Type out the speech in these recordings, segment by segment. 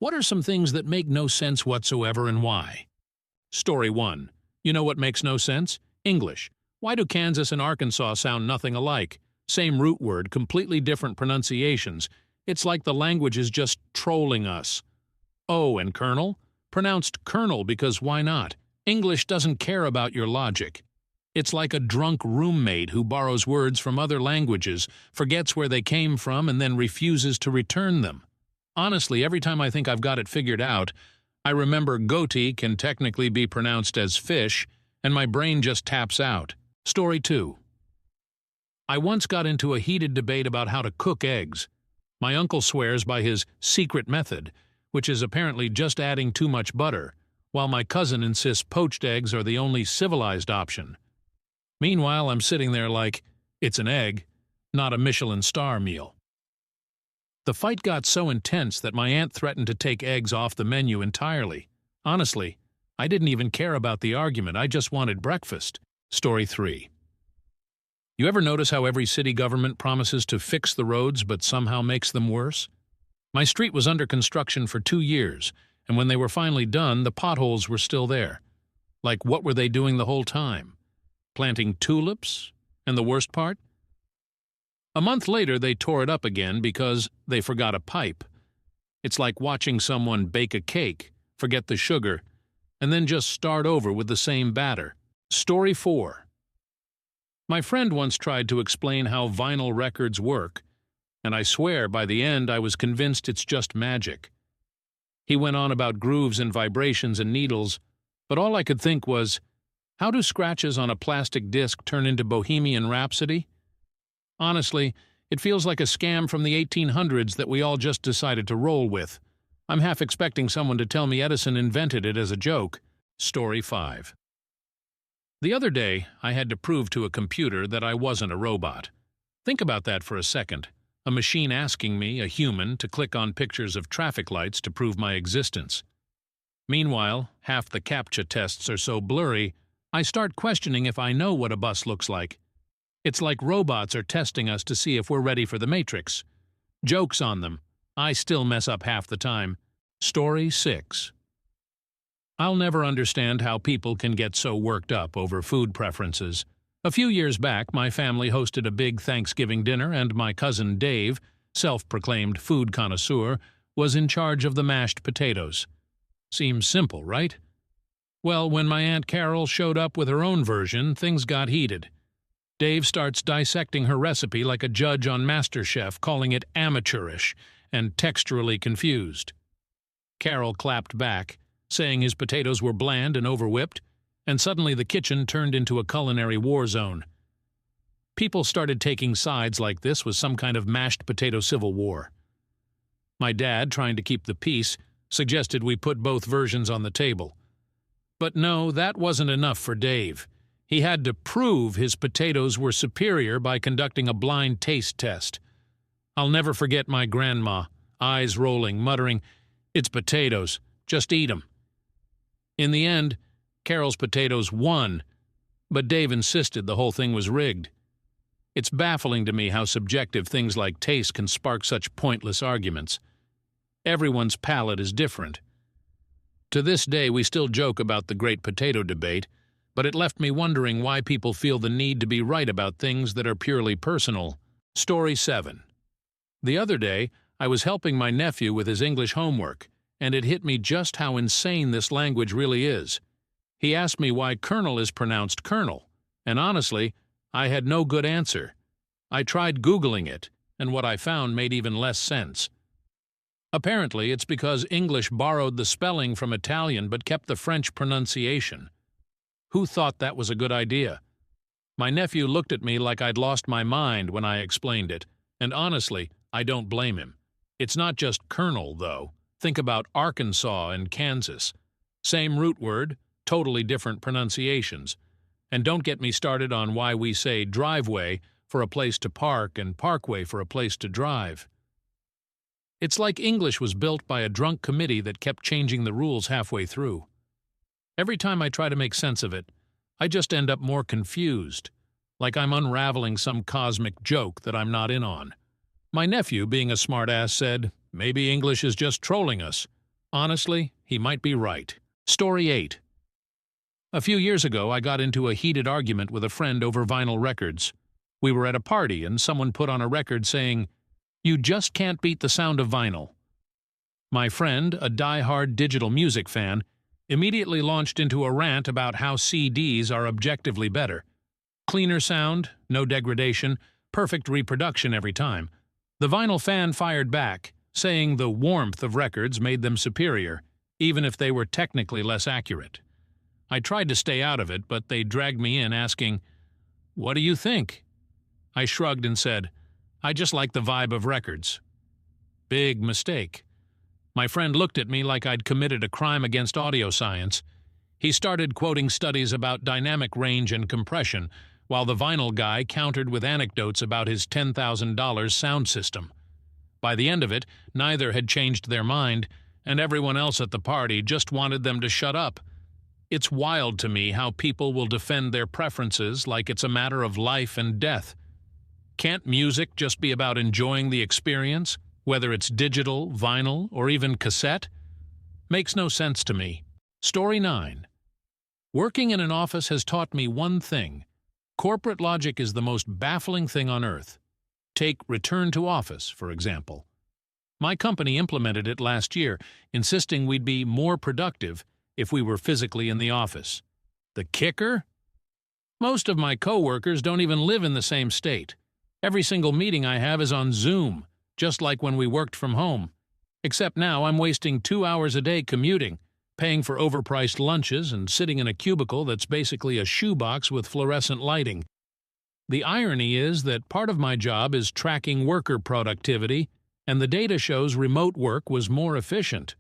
What are some things that make no sense whatsoever and why? Story 1. You know what makes no sense? English. Why do Kansas and Arkansas sound nothing alike? Same root word, completely different pronunciations. It's like the language is just trolling us. Oh, and Colonel? Pronounced Colonel because why not? English doesn't care about your logic. It's like a drunk roommate who borrows words from other languages, forgets where they came from, and then refuses to return them. Honestly, every time I think I've got it figured out, I remember goatee can technically be pronounced as fish, and my brain just taps out. Story 2. I once got into a heated debate about how to cook eggs. My uncle swears by his secret method, which is apparently just adding too much butter, while my cousin insists poached eggs are the only civilized option. Meanwhile, I'm sitting there like, it's an egg, not a Michelin star meal. The fight got so intense that my aunt threatened to take eggs off the menu entirely. Honestly, I didn't even care about the argument, I just wanted breakfast. Story 3. You ever notice how every city government promises to fix the roads but somehow makes them worse? My street was under construction for 2 years, and when they were finally done, the potholes were still there. Like, what were they doing the whole time? Planting tulips? And the worst part? A month later, they tore it up again because they forgot a pipe. It's like watching someone bake a cake, forget the sugar, and then just start over with the same batter. Story 4. My friend once tried to explain how vinyl records work, and I swear by the end I was convinced it's just magic. He went on about grooves and vibrations and needles, but all I could think was, how do scratches on a plastic disc turn into Bohemian Rhapsody? Honestly, it feels like a scam from the 1800s that we all just decided to roll with. I'm half expecting someone to tell me Edison invented it as a joke. Story 5. The other day, I had to prove to a computer that I wasn't a robot. Think about that for a second. A machine asking me, a human, to click on pictures of traffic lights to prove my existence. Meanwhile, half the CAPTCHA tests are so blurry, I start questioning if I know what a bus looks like. It's like robots are testing us to see if we're ready for the Matrix. Joke's on them. I still mess up half the time. Story 6. I'll never understand how people can get so worked up over food preferences. A few years back, my family hosted a big Thanksgiving dinner, and my cousin Dave, self-proclaimed food connoisseur, was in charge of the mashed potatoes. Seems simple, right? Well, when my Aunt Carol showed up with her own version, things got heated. Dave starts dissecting her recipe like a judge on MasterChef, calling it amateurish and texturally confused. Carol clapped back, saying his potatoes were bland and overwhipped, and suddenly the kitchen turned into a culinary war zone. People started taking sides like this was some kind of mashed potato civil war. My dad, trying to keep the peace, suggested we put both versions on the table. But no, that wasn't enough for Dave. He had to prove his potatoes were superior by conducting a blind taste test. I'll never forget my grandma, eyes rolling, muttering, "It's potatoes, just eat 'em." In the end, Carol's potatoes won, but Dave insisted the whole thing was rigged. It's baffling to me how subjective things like taste can spark such pointless arguments. Everyone's palate is different. To this day, we still joke about the great potato debate, but it left me wondering why people feel the need to be right about things that are purely personal. Story 7. The other day, I was helping my nephew with his English homework, and it hit me just how insane this language really is. He asked me why colonel is pronounced colonel, and honestly, I had no good answer. I tried Googling it, and what I found made even less sense. Apparently, it's because English borrowed the spelling from Italian but kept the French pronunciation. Who thought that was a good idea? My nephew looked at me like I'd lost my mind when I explained it, and honestly, I don't blame him. It's not just colonel, though. Think about Arkansas and Kansas. Same root word, totally different pronunciations. And don't get me started on why we say driveway for a place to park and parkway for a place to drive. It's like English was built by a drunk committee that kept changing the rules halfway through. Every time I try to make sense of it, I just end up more confused, like I'm unraveling some cosmic joke that I'm not in on. My nephew, being a smartass, said, "Maybe English is just trolling us." Honestly, he might be right. Story 8. A few years ago, I got into a heated argument with a friend over vinyl records. We were at a party and someone put on a record saying, "You just can't beat the sound of vinyl." My friend, a die-hard digital music fan, immediately launched into a rant about how CDs are objectively better. Cleaner sound, no degradation, perfect reproduction every time. The vinyl fan fired back, saying the warmth of records made them superior, even if they were technically less accurate. I tried to stay out of it, but they dragged me in asking, "What do you think?" I shrugged and said, "I just like the vibe of records." Big mistake. My friend looked at me like I'd committed a crime against audio science. He started quoting studies about dynamic range and compression, while the vinyl guy countered with anecdotes about his $10,000 sound system. By the end of it, neither had changed their mind, and everyone else at the party just wanted them to shut up. It's wild to me how people will defend their preferences like it's a matter of life and death. Can't music just be about enjoying the experience, whether it's digital, vinyl, or even cassette? Makes no sense to me. Story 9. Working in an office has taught me one thing. Corporate logic is the most baffling thing on earth. Take return to office, for example. My company implemented it last year, insisting we'd be more productive if we were physically in the office. The kicker? Most of my coworkers don't even live in the same state. Every single meeting I have is on Zoom, just like when we worked from home. Except now I'm wasting 2 hours a day commuting, paying for overpriced lunches and sitting in a cubicle that's basically a shoebox with fluorescent lighting. The irony is that part of my job is tracking worker productivity, and the data shows remote work was more efficient.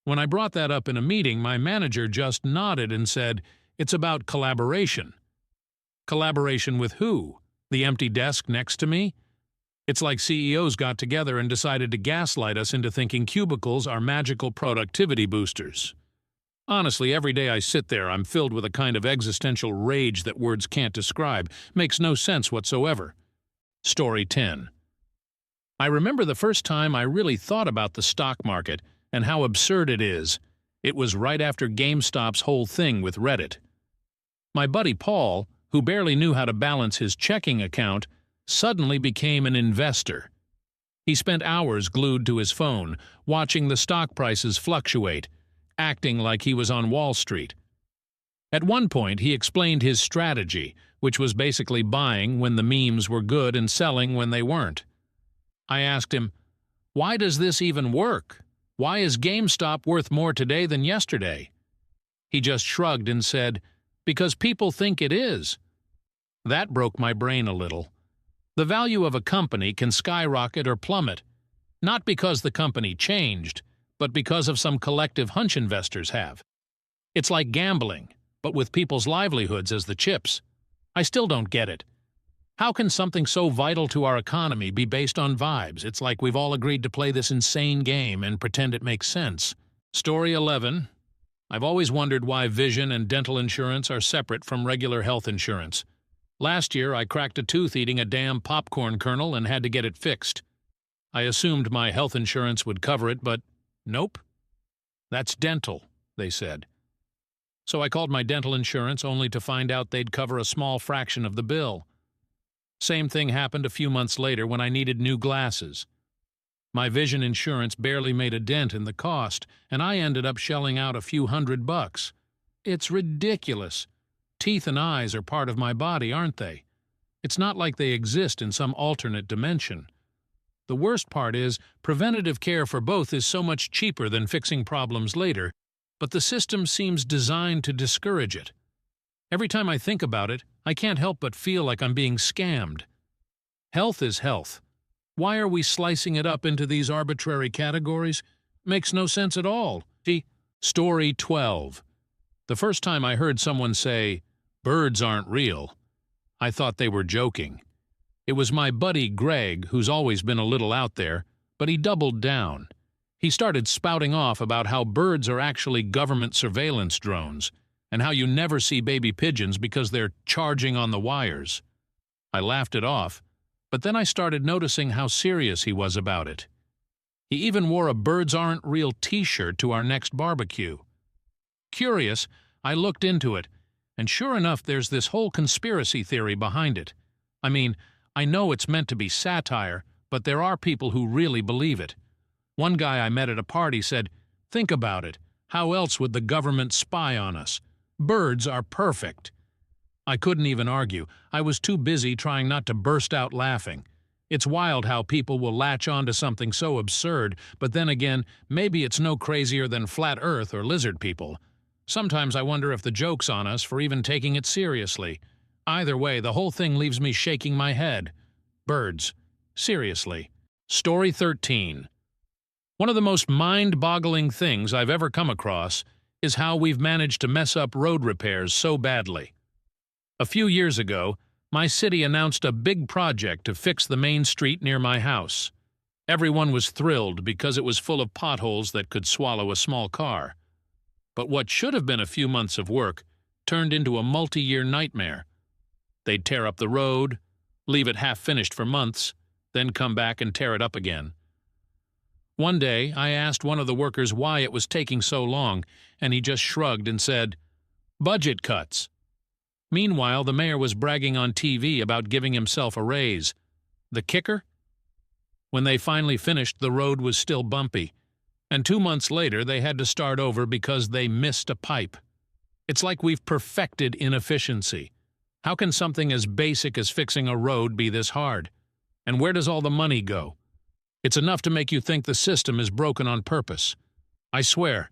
When I brought that up in a meeting, my manager just nodded and said, "It's about collaboration." Collaboration with who? The empty desk next to me? It's like CEOs got together and decided to gaslight us into thinking cubicles are magical productivity boosters. Honestly, every day I sit there, I'm filled with a kind of existential rage that words can't describe. Makes no sense whatsoever. Story 10. I remember the first time I really thought about the stock market and how absurd it is. It was right after GameStop's whole thing with Reddit. My buddy Paul, who barely knew how to balance his checking account, suddenly became an investor. He spent hours glued to his phone, watching the stock prices fluctuate, acting like he was on Wall Street. At one point, he explained his strategy, which was basically buying when the memes were good and selling when they weren't. I asked him, "Why does this even work? Why is GameStop worth more today than yesterday?" He just shrugged and said, "Because people think it is." That broke my brain a little. The value of a company can skyrocket or plummet, not because the company changed, but because of some collective hunch investors have. It's like gambling, but with people's livelihoods as the chips. I still don't get it. How can something so vital to our economy be based on vibes? It's like we've all agreed to play this insane game and pretend it makes sense. Story 11. I've always wondered why vision and dental insurance are separate from regular health insurance. Last year, I cracked a tooth eating a damn popcorn kernel and had to get it fixed. I assumed my health insurance would cover it, but nope. That's dental, they said. So I called my dental insurance only to find out they'd cover a small fraction of the bill. Same thing happened a few months later when I needed new glasses. My vision insurance barely made a dent in the cost, and I ended up shelling out a few $100. It's ridiculous. Teeth and eyes are part of my body, aren't they? It's not like they exist in some alternate dimension. The worst part is, preventative care for both is so much cheaper than fixing problems later, but the system seems designed to discourage it. Every time I think about it, I can't help but feel like I'm being scammed. Health is health. Why are we slicing it up into these arbitrary categories? Makes no sense at all. See? Story 12. The first time I heard someone say, "Birds aren't real," I thought they were joking. It was my buddy Greg, who's always been a little out there, but he doubled down. He started spouting off about how birds are actually government surveillance drones, and how you never see baby pigeons because they're charging on the wires. I laughed it off, but then I started noticing how serious he was about it. He even wore a "Birds Aren't Real" t-shirt to our next barbecue. Curious, I looked into it, and sure enough there's this whole conspiracy theory behind it. I mean, I know it's meant to be satire, but there are people who really believe it. One guy I met at a party said, "Think about it. How else would the government spy on us? Birds are perfect." I couldn't even argue. I was too busy trying not to burst out laughing. It's wild how people will latch on to something so absurd, but then again, maybe it's no crazier than flat Earth or lizard people. Sometimes I wonder if the joke's on us for even taking it seriously. Either way, the whole thing leaves me shaking my head. Birds. Seriously. Story 13. One of the most mind-boggling things I've ever come across is how we've managed to mess up road repairs so badly. A few years ago, my city announced a big project to fix the main street near my house. Everyone was thrilled because it was full of potholes that could swallow a small car. But what should have been a few months of work turned into a multi-year nightmare. They'd tear up the road, leave it half-finished for months, then come back and tear it up again. One day, I asked one of the workers why it was taking so long, and he just shrugged and said, "Budget cuts." Meanwhile, the mayor was bragging on TV about giving himself a raise. The kicker? When they finally finished, the road was still bumpy, and 2 months later they had to start over because they missed a pipe. It's like we've perfected inefficiency. How can something as basic as fixing a road be this hard? And where does all the money go? It's enough to make you think the system is broken on purpose. I swear,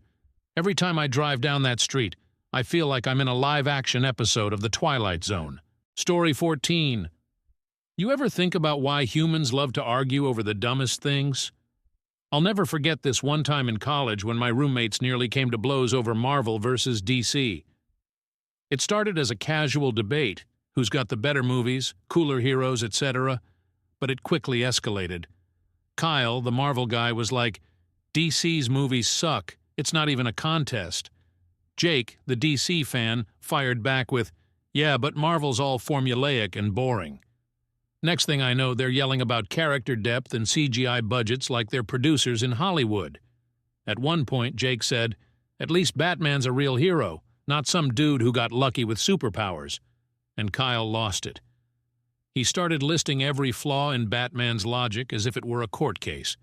every time I drive down that street, I feel like I'm in a live-action episode of The Twilight Zone. Story 14. You ever think about why humans love to argue over the dumbest things? I'll never forget this one time in college when my roommates nearly came to blows over Marvel versus DC. It started as a casual debate, who's got the better movies, cooler heroes, etc., but it quickly escalated. Kyle, the Marvel guy, was like, "DC's movies suck. It's not even a contest." Jake, the DC fan, fired back with, "Yeah, but Marvel's all formulaic and boring." Next thing I know, they're yelling about character depth and CGI budgets like they're producers in Hollywood. At one point, Jake said, "At least Batman's a real hero, not some dude who got lucky with superpowers." And Kyle lost it. He started listing every flaw in Batman's logic as if it were a court case.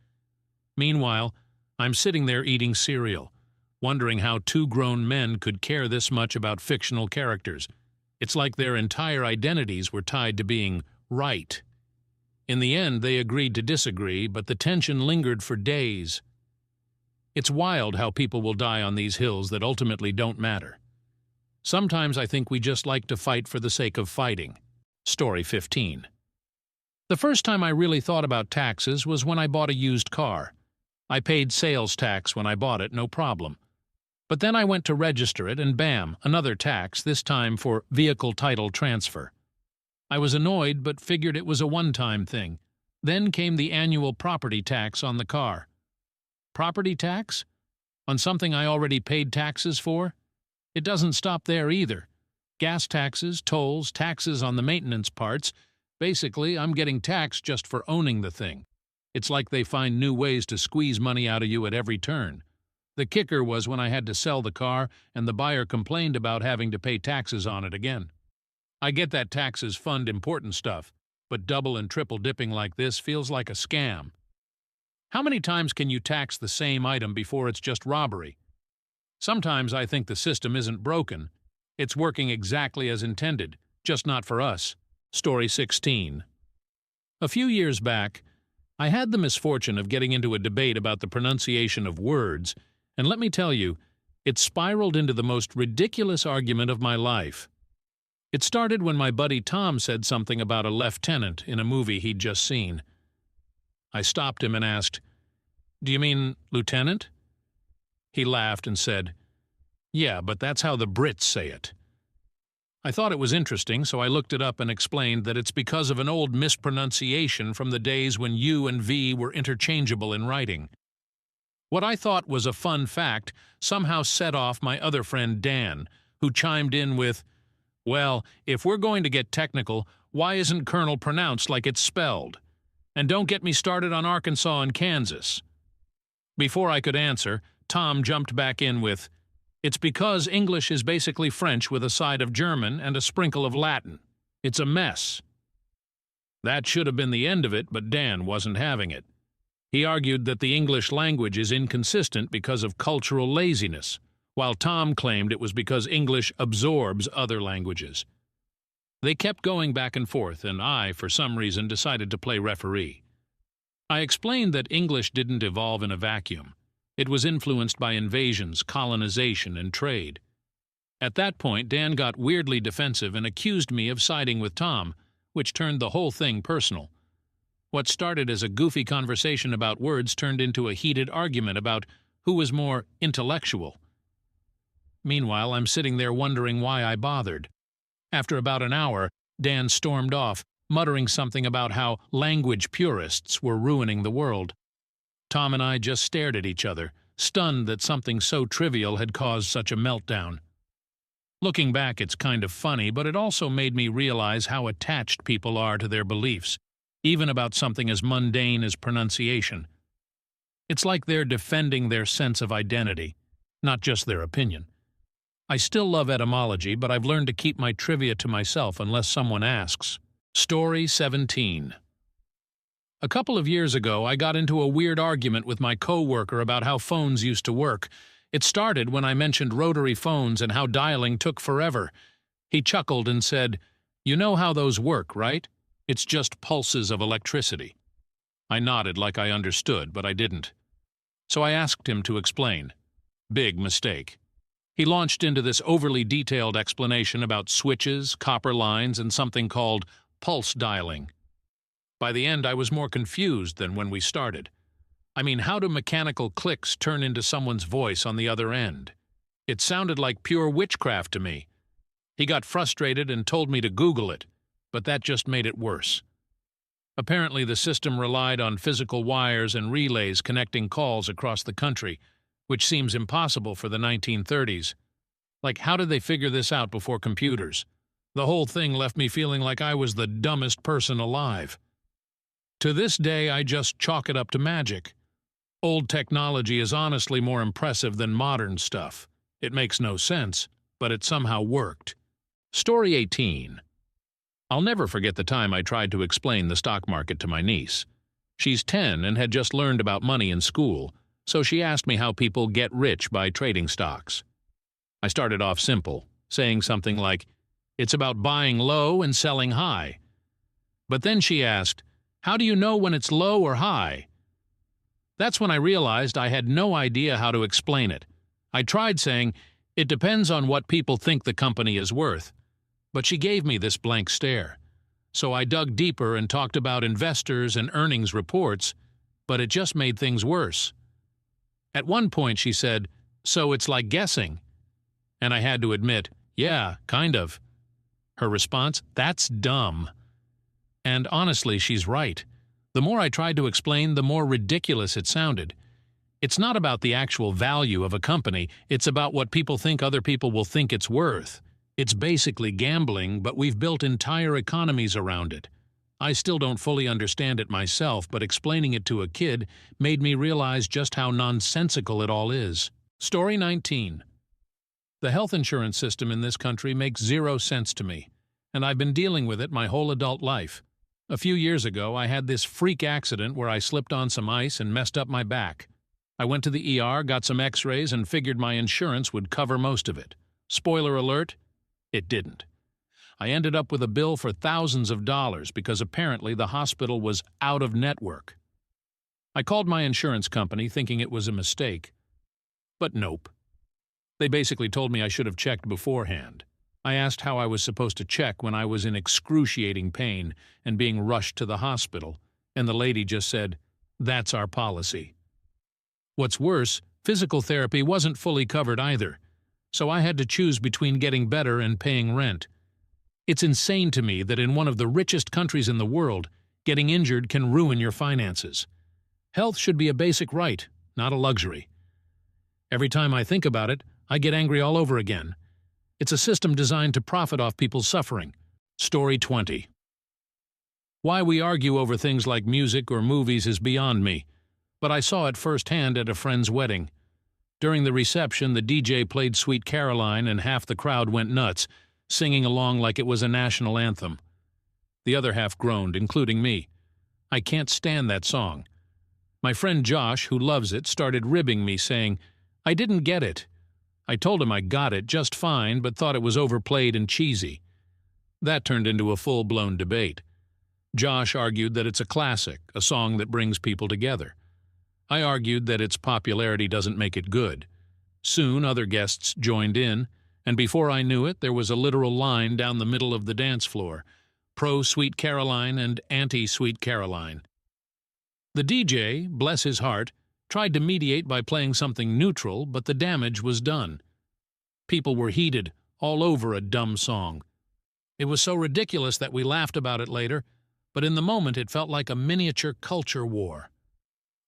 Meanwhile, I'm sitting there eating cereal, wondering how two grown men could care this much about fictional characters. It's like their entire identities were tied to being right. In the end, they agreed to disagree, but the tension lingered for days. It's wild how people will die on these hills that ultimately don't matter. Sometimes I think we just like to fight for the sake of fighting. Story 15. The first time I really thought about taxes was when I bought a used car. I paid sales tax when I bought it, no problem. But then I went to register it, and bam, another tax, this time for vehicle title transfer. I was annoyed, but figured it was a one-time thing. Then came the annual property tax on the car. Property tax? On something I already paid taxes for? It doesn't stop there either. Gas taxes, tolls, taxes on the maintenance parts. Basically, I'm getting taxed just for owning the thing. It's like they find new ways to squeeze money out of you at every turn. The kicker was when I had to sell the car and the buyer complained about having to pay taxes on it again. I get that taxes fund important stuff, but double and triple dipping like this feels like a scam. How many times can you tax the same item before it's just robbery? Sometimes I think the system isn't broken. It's working exactly as intended, just not for us. Story 16. A few years back, I had the misfortune of getting into a debate about the pronunciation of words, and let me tell you, it spiraled into the most ridiculous argument of my life. It started when my buddy Tom said something about a lieutenant in a movie he'd just seen. I stopped him and asked, "Do you mean lieutenant?" He laughed and said, "Yeah, but that's how the Brits say it." I thought it was interesting, so I looked it up and explained that it's because of an old mispronunciation from the days when U and V were interchangeable in writing. What I thought was a fun fact somehow set off my other friend Dan, who chimed in with, "Well, if we're going to get technical, why isn't Colonel pronounced like it's spelled? And don't get me started on Arkansas and Kansas." Before I could answer, Tom jumped back in with, "It's because English is basically French with a side of German and a sprinkle of Latin. It's a mess." That should have been the end of it, but Dan wasn't having it. He argued that the English language is inconsistent because of cultural laziness, while Tom claimed it was because English absorbs other languages. They kept going back and forth, and I, for some reason, decided to play referee. I explained that English didn't evolve in a vacuum. It was influenced by invasions, colonization, and trade. At that point, Dan got weirdly defensive and accused me of siding with Tom, which turned the whole thing personal. What started as a goofy conversation about words turned into a heated argument about who was more intellectual. Meanwhile, I'm sitting there wondering why I bothered. After about an hour, Dan stormed off, muttering something about how language purists were ruining the world. Tom and I just stared at each other, stunned that something so trivial had caused such a meltdown. Looking back, it's kind of funny, but it also made me realize how attached people are to their beliefs, even about something as mundane as pronunciation. It's like they're defending their sense of identity, not just their opinion. I still love etymology, but I've learned to keep my trivia to myself unless someone asks. Story 17. A couple of years ago, I got into a weird argument with my coworker about how phones used to work. It started when I mentioned rotary phones and how dialing took forever. He chuckled and said, "You know how those work, right? It's just pulses of electricity." I nodded like I understood, but I didn't. So I asked him to explain. Big mistake. He launched into this overly detailed explanation about switches, copper lines, and something called pulse dialing. By the end, I was more confused than when we started. I mean, how do mechanical clicks turn into someone's voice on the other end? It sounded like pure witchcraft to me. He got frustrated and told me to Google it, but that just made it worse. Apparently, the system relied on physical wires and relays connecting calls across the country, which seems impossible for the 1930s. Like, how did they figure this out before computers? The whole thing left me feeling like I was the dumbest person alive. To this day, I just chalk it up to magic. Old technology is honestly more impressive than modern stuff. It makes no sense, but it somehow worked. Story 18. I'll never forget the time I tried to explain the stock market to my niece. She's 10 and had just learned about money in school, so she asked me how people get rich by trading stocks. I started off simple, saying something like, "It's about buying low and selling high." But then she asked, "How do you know when it's low or high?" That's when I realized I had no idea how to explain it. I tried saying, "It depends on what people think the company is worth," but she gave me this blank stare. So I dug deeper and talked about investors and earnings reports, but it just made things worse. At one point she said, "So it's like guessing?" And I had to admit, "Yeah, kind of." Her response, "That's dumb." And honestly, she's right. The more I tried to explain, the more ridiculous it sounded. It's not about the actual value of a company, it's about what people think other people will think it's worth. It's basically gambling, but we've built entire economies around it. I still don't fully understand it myself, but explaining it to a kid made me realize just how nonsensical it all is. Story 19. The health insurance system in this country makes zero sense to me, and I've been dealing with it my whole adult life. A few years ago, I had this freak accident where I slipped on some ice and messed up my back. I went to the ER, got some x-rays, and figured my insurance would cover most of it. Spoiler alert, it didn't. I ended up with a bill for thousands of dollars because apparently the hospital was out of network. I called my insurance company thinking it was a mistake. But nope. They basically told me I should have checked beforehand. I asked how I was supposed to check when I was in excruciating pain and being rushed to the hospital, and the lady just said, "That's our policy." What's worse, physical therapy wasn't fully covered either, so I had to choose between getting better and paying rent. It's insane to me that in one of the richest countries in the world, getting injured can ruin your finances. Health should be a basic right, not a luxury. Every time I think about it, I get angry all over again. It's a system designed to profit off people's suffering. Story 20. Why we argue over things like music or movies is beyond me, but I saw it firsthand at a friend's wedding. During the reception, the DJ played Sweet Caroline and half the crowd went nuts, singing along like it was a national anthem. The other half groaned, including me. I can't stand that song. My friend Josh, who loves it, started ribbing me, saying, "I didn't get it." I told him I got it just fine, but thought it was overplayed and cheesy. That turned into a full-blown debate. Josh argued that it's a classic, a song that brings people together. I argued that its popularity doesn't make it good. Soon other guests joined in, and before I knew it, there was a literal line down the middle of the dance floor, pro-Sweet Caroline and anti-Sweet Caroline. The DJ, bless his heart, tried to mediate by playing something neutral, but the damage was done. People were heated all over a dumb song. It was so ridiculous that we laughed about it later, but in the moment it felt like a miniature culture war.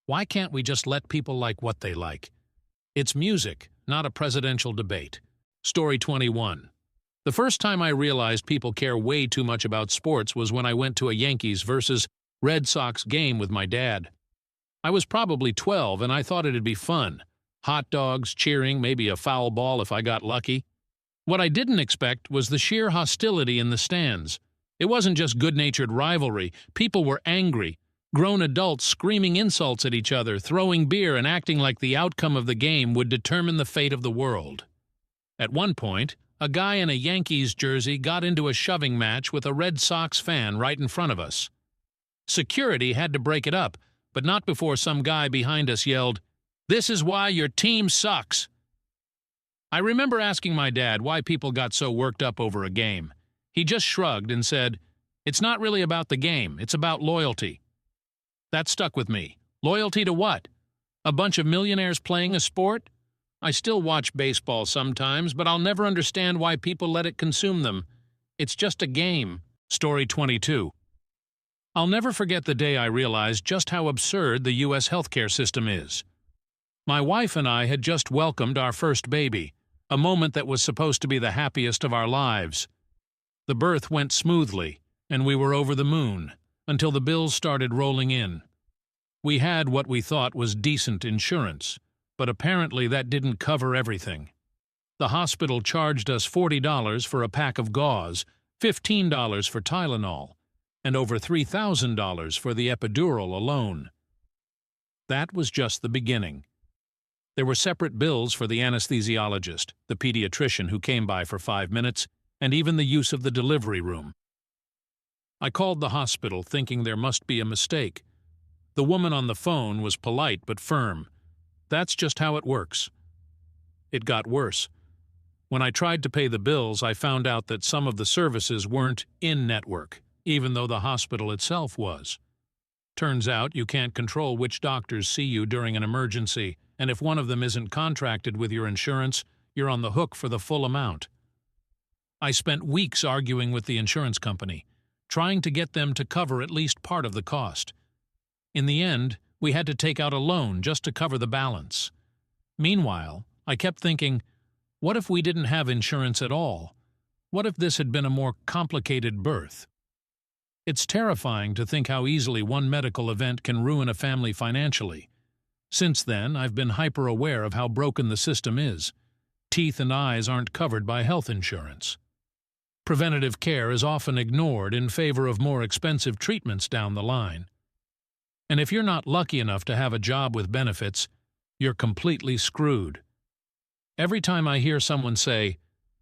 Why can't we just let people like what they like? It's music, not a presidential debate. Story 21. The first time I realized people care way too much about sports was when I went to a Yankees versus Red Sox game with my dad. I was probably 12 and I thought it'd be fun. Hot dogs, cheering, maybe a foul ball if I got lucky. What I didn't expect was the sheer hostility in the stands. It wasn't just good-natured rivalry. People were angry. Grown adults screaming insults at each other, throwing beer and acting like the outcome of the game would determine the fate of the world. At one point, a guy in a Yankees jersey got into a shoving match with a Red Sox fan right in front of us. Security had to break it up, but not before some guy behind us yelled, "This is why your team sucks." I remember asking my dad why people got so worked up over a game. He just shrugged and said, "It's not really about the game, it's about loyalty." That stuck with me. Loyalty to what? A bunch of millionaires playing a sport? I still watch baseball sometimes, but I'll never understand why people let it consume them. It's just a game. Story 22. I'll never forget the day I realized just how absurd the U.S. healthcare system is. My wife and I had just welcomed our first baby, a moment that was supposed to be the happiest of our lives. The birth went smoothly, and we were over the moon, until the bills started rolling in. We had what we thought was decent insurance, but apparently that didn't cover everything. The hospital charged us $40 for a pack of gauze, $15 for Tylenol, and over $3,000 for the epidural alone. That was just the beginning. There were separate bills for the anesthesiologist, the pediatrician who came by for 5 minutes, and even the use of the delivery room. I called the hospital thinking there must be a mistake. The woman on the phone was polite but firm. That's just how it works. It got worse. When I tried to pay the bills, I found out that some of the services weren't in-network, even though the hospital itself was. Turns out you can't control which doctors see you during an emergency, and if one of them isn't contracted with your insurance, you're on the hook for the full amount. I spent weeks arguing with the insurance company, trying to get them to cover at least part of the cost. In the end, we had to take out a loan just to cover the balance. Meanwhile, I kept thinking, what if we didn't have insurance at all? What if this had been a more complicated birth? It's terrifying to think how easily one medical event can ruin a family financially. Since then, I've been hyper-aware of how broken the system is. Teeth and eyes aren't covered by health insurance. Preventative care is often ignored in favor of more expensive treatments down the line. And if you're not lucky enough to have a job with benefits, you're completely screwed. Every time I hear someone say,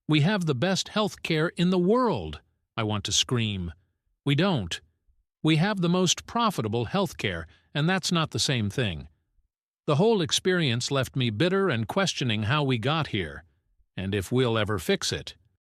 "We have the best health care in the world," I want to scream. We don't. We have the most profitable health care, and that's not the same thing. The whole experience left me bitter and questioning how we got here, and if we'll ever fix it.